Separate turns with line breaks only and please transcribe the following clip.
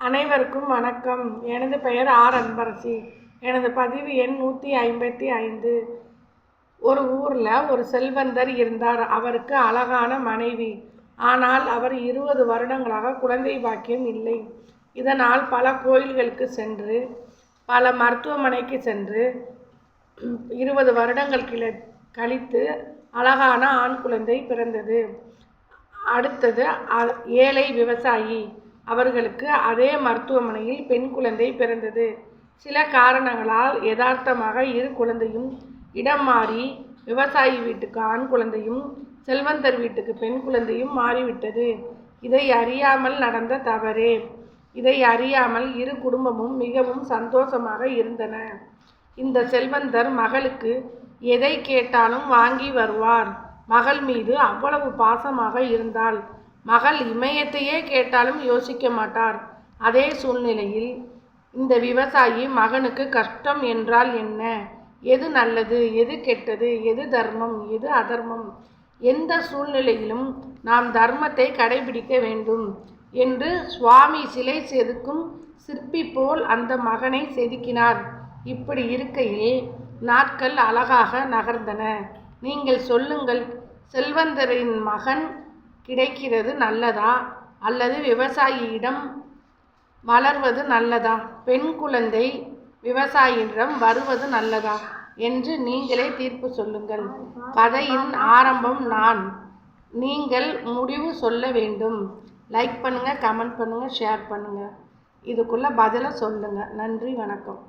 அனைவருக்கும் வணக்கம். எனது பெயர் ஆர் அன்பரசி. எனது பதிவு எண் 155. ஒரு ஊரில் ஒரு செல்வந்தர் இருந்தார். அவருக்கு அழகான மனைவி. ஆனால் அவர் 20 வருடங்களாக குழந்தை பாக்கியம் இல்லை. இதனால் பல கோயில்களுக்கு சென்று, பல மருத்துவமனைக்கு சென்று 20 வருடங்கள் கழித்து அழகான ஆண் குழந்தை பிறந்தது. அடுத்தது ஏழை விவசாயி. அவர்களுக்கு அதே மருத்துவமனையில் பெண் குழந்தை பிறந்தது. சில காரணங்களால் யதார்த்தமாக இரு குழந்தையும் இடம் மாறி விவசாயி வீட்டுக்கு ஆண் குழந்தையும் செல்வந்தர் வீட்டுக்கு பெண் குழந்தையும் மாறிவிட்டது. இதை அறியாமல் நடந்த தவறே. இதை அறியாமல் இரு குடும்பமும் மிகவும் சந்தோஷமாக இருந்தன. இந்த செல்வந்தர் மகளுக்கு எதை கேட்டாலும் வாங்கி வருவார். மகள் மீது அவ்வளவு பாசமாக இருந்தால் மகள் இமயத்தையே கேட்டாலும் யோசிக்க மாட்டார். அதே சூழ்நிலையில் இந்த விவசாயி மகனுக்கு கஷ்டம் என்றால் என்ன, எது நல்லது, எது கெட்டது, எது தர்மம், எது அதர்மம், எந்த சூழ்நிலையிலும் நாம் தர்மத்தை கடைபிடிக்க வேண்டும் என்று சுவாமி சிலை செதுக்கும் சிற்பி போல் அந்த மகனை செதுக்கினார். இப்படி இருக்கையில் நாட்கள் அழகாக நகர்ந்தன. நீங்கள் சொல்லுங்கள், செல்வந்தரின் மகன் கிடைக்கிறது நல்லதா அல்லது விவசாயியிடம் வளர்வது நல்லதா, பெண் குழந்தை விவசாயியிடம் வருவது நல்லதா என்று நீங்களே தீர்ப்பு சொல்லுங்கள். கதையின் ஆரம்பம் நான். நீங்கள் முடிவு சொல்ல வேண்டும். லைக் பண்ணுங்கள், கமெண்ட் பண்ணுங்கள், ஷேர் பண்ணுங்கள். இதுக்குள்ள பதிலை சொல்லுங்கள். நன்றி, வணக்கம்.